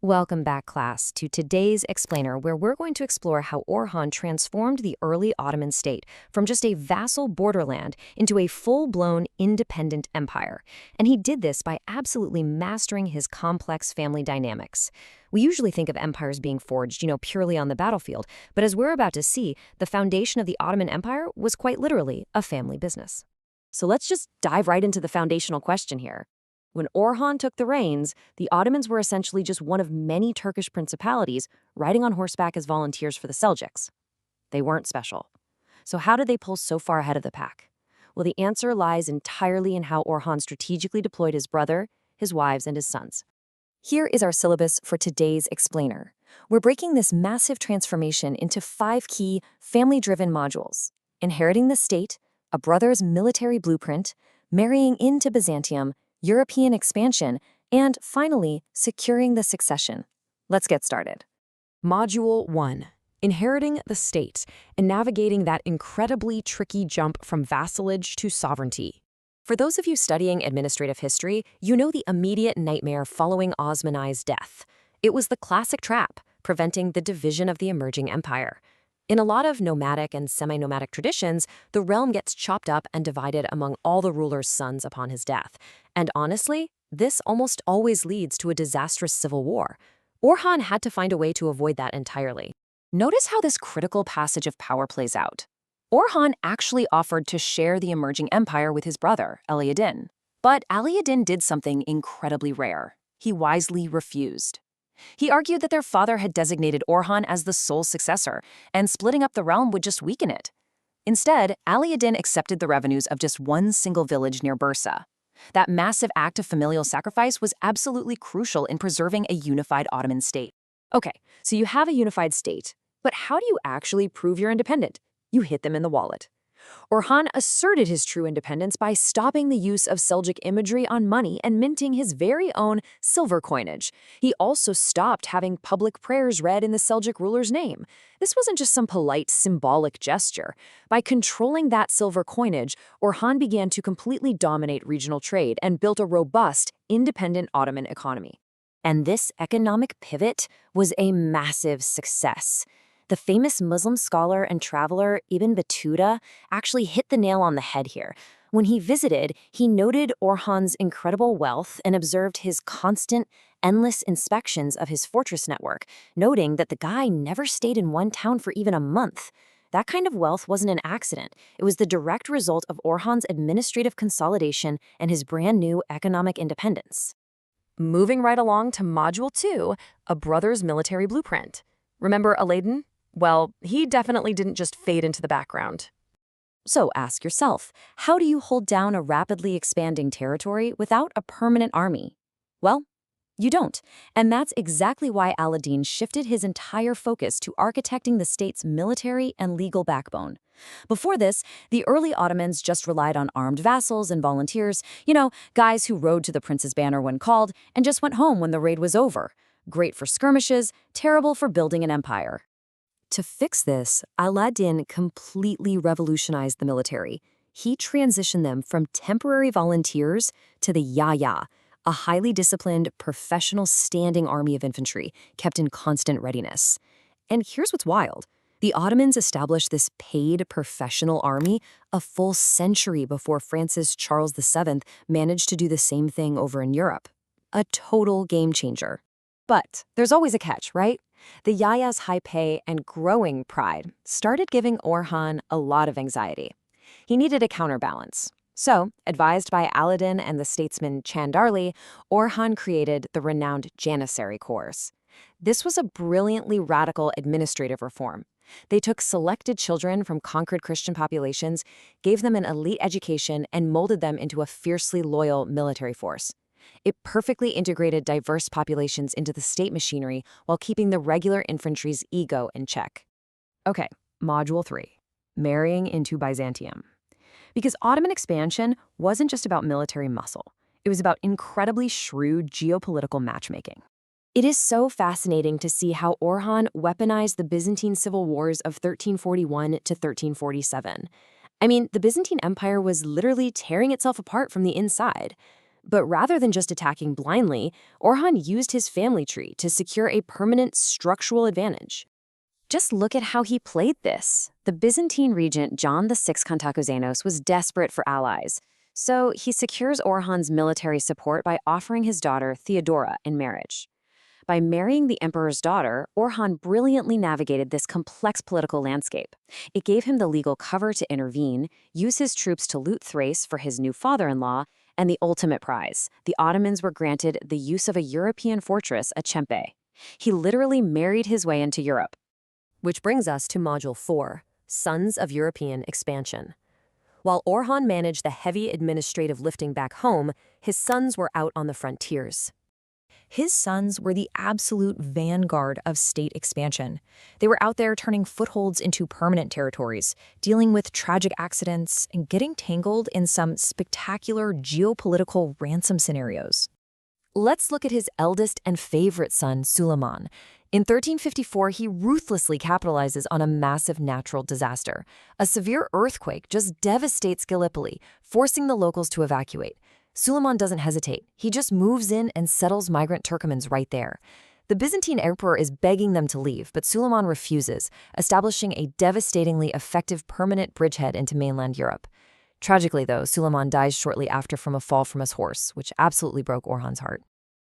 Welcome back, class, to today's Explainer, where we're going to explore how Orhan transformed the early Ottoman state from just a vassal borderland into a full-blown independent empire. And he did this by absolutely mastering his complex family dynamics. We usually think of empires being forged, purely on the battlefield, but as we're about to see, the foundation of the Ottoman Empire was quite literally a family business. So let's just dive right into the foundational question here. When Orhan took the reins, the Ottomans were essentially just one of many Turkish principalities riding on horseback as volunteers for the Seljuks. They weren't special. So how did they pull so far ahead of the pack? Well, the answer lies entirely in how Orhan strategically deployed his brother, his wives, and his sons. Here is our syllabus for today's Explainer. We're breaking this massive transformation into 5 key family-driven modules: inheriting the state, a brother's military blueprint, marrying into Byzantium, European expansion, and finally, securing the succession. Let's get started. Module 1. Inheriting the state and navigating that incredibly tricky jump from vassalage to sovereignty. For those of you studying administrative history, you know the immediate nightmare following Osman I's death. It was the classic trap, preventing the division of the emerging empire. In a lot of nomadic and semi-nomadic traditions, the realm gets chopped up and divided among all the ruler's sons upon his death. And honestly, this almost always leads to a disastrous civil war. Orhan had to find a way to avoid that entirely. Notice how this critical passage of power plays out. Orhan actually offered to share the emerging empire with his brother, Ali ad-Din. But Ali ad-Din did something incredibly rare. He wisely refused. He argued that their father had designated Orhan as the sole successor, and splitting up the realm would just weaken it. Instead, Ali ad-Din accepted the revenues of just one single village near Bursa. That massive act of familial sacrifice was absolutely crucial in preserving a unified Ottoman state. Okay, so you have a unified state, but how do you actually prove you're independent? You hit them in the wallet. Orhan asserted his true independence by stopping the use of Seljuk imagery on money and minting his very own silver coinage. He also stopped having public prayers read in the Seljuk ruler's name. This wasn't just some polite, symbolic gesture. By controlling that silver coinage, Orhan began to completely dominate regional trade and built a robust, independent Ottoman economy. And this economic pivot was a massive success. The famous Muslim scholar and traveler Ibn Battuta actually hit the nail on the head here. When he visited, he noted Orhan's incredible wealth and observed his constant, endless inspections of his fortress network, noting that the guy never stayed in one town for even a month. That kind of wealth wasn't an accident. It was the direct result of Orhan's administrative consolidation and his brand new economic independence. Moving right along to Module 2, a brother's military blueprint. Remember Aladdin? Well, he definitely didn't just fade into the background. So ask yourself, how do you hold down a rapidly expanding territory without a permanent army? Well, you don't. And that's exactly why Aladdin shifted his entire focus to architecting the state's military and legal backbone. Before this, the early Ottomans just relied on armed vassals and volunteers, guys who rode to the prince's banner when called and just went home when the raid was over. Great for skirmishes, terrible for building an empire. To fix this, Aladdin completely revolutionized the military. He transitioned them from temporary volunteers to the Yaya, a highly disciplined, professional standing army of infantry kept in constant readiness. And here's what's wild. The Ottomans established this paid professional army a full century before Francis Charles VII managed to do the same thing over in Europe. A total game changer. But there's always a catch, right? The Yaya's high pay and growing pride started giving Orhan a lot of anxiety. He needed a counterbalance. So, advised by Aladdin and the statesman Chandarli, Orhan created the renowned Janissary Corps. This was a brilliantly radical administrative reform. They took selected children from conquered Christian populations, gave them an elite education, and molded them into a fiercely loyal military force. It perfectly integrated diverse populations into the state machinery while keeping the regular infantry's ego in check. Okay, Module 3, marrying into Byzantium. Because Ottoman expansion wasn't just about military muscle. It was about incredibly shrewd geopolitical matchmaking. It is so fascinating to see how Orhan weaponized the Byzantine civil wars of 1341 to 1347. I mean, the Byzantine Empire was literally tearing itself apart from the inside. But rather than just attacking blindly, Orhan used his family tree to secure a permanent structural advantage. Just look at how he played this. The Byzantine regent John VI Kantakouzenos was desperate for allies, so he secures Orhan's military support by offering his daughter Theodora in marriage. By marrying the emperor's daughter, Orhan brilliantly navigated this complex political landscape. It gave him the legal cover to intervene, use his troops to loot Thrace for his new father-in-law, and the ultimate prize. The Ottomans were granted the use of a European fortress at Chempe. He literally married his way into Europe. Which brings us to Module 4, Sons of European Expansion. While Orhan managed the heavy administrative lifting back home, his sons were out on the frontiers. His sons were the absolute vanguard of state expansion. They were out there turning footholds into permanent territories, dealing with tragic accidents, and getting tangled in some spectacular geopolitical ransom scenarios. Let's look at his eldest and favorite son, Suleiman. In 1354, he ruthlessly capitalizes on a massive natural disaster. A severe earthquake just devastates Gallipoli, forcing the locals to evacuate. Suleiman doesn't hesitate. He just moves in and settles migrant Turkomans right there. The Byzantine emperor is begging them to leave, but Suleiman refuses, establishing a devastatingly effective permanent bridgehead into mainland Europe. Tragically, though, Suleiman dies shortly after from a fall from his horse, which absolutely broke Orhan's heart.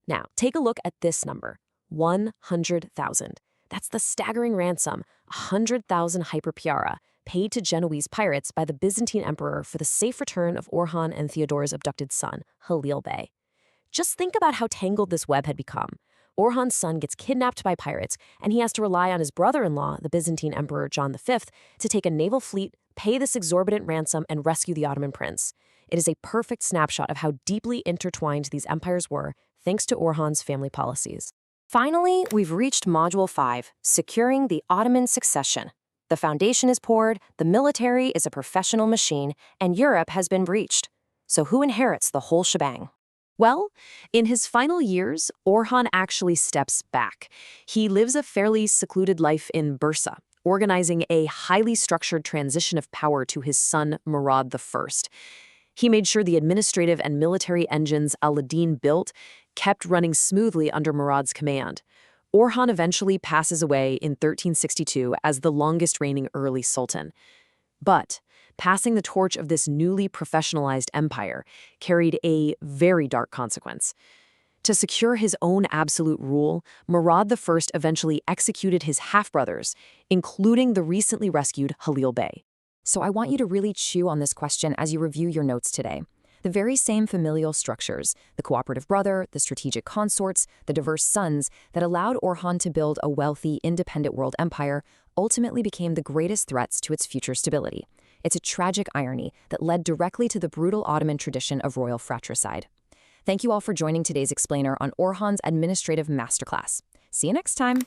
Now, take a look at this number, 100,000. That's the staggering ransom, 100,000 hyperpiara, paid to Genoese pirates by the Byzantine emperor for the safe return of Orhan and Theodora's abducted son, Halil Bey. Just think about how tangled this web had become. Orhan's son gets kidnapped by pirates, and he has to rely on his brother-in-law, the Byzantine emperor John V, to take a naval fleet, pay this exorbitant ransom, and rescue the Ottoman prince. It is a perfect snapshot of how deeply intertwined these empires were, thanks to Orhan's family policies. Finally, we've reached Module 5, Securing the Ottoman Succession. The foundation is poured, the military is a professional machine, and Europe has been breached. So who inherits the whole shebang? Well, in his final years, Orhan actually steps back. He lives a fairly secluded life in Bursa, organizing a highly structured transition of power to his son Murad I. He made sure the administrative and military engines al-Din built kept running smoothly under Murad's command. Orhan eventually passes away in 1362 as the longest-reigning early sultan. But passing the torch of this newly professionalized empire carried a very dark consequence. To secure his own absolute rule, Murad I eventually executed his half-brothers, including the recently rescued Halil Bey. So I want you to really chew on this question as you review your notes today. The very same familial structures, the cooperative brother, the strategic consorts, the diverse sons that allowed Orhan to build a wealthy, independent world empire ultimately became the greatest threats to its future stability. It's a tragic irony that led directly to the brutal Ottoman tradition of royal fratricide. Thank you all for joining today's explainer on Orhan's administrative masterclass. See you next time.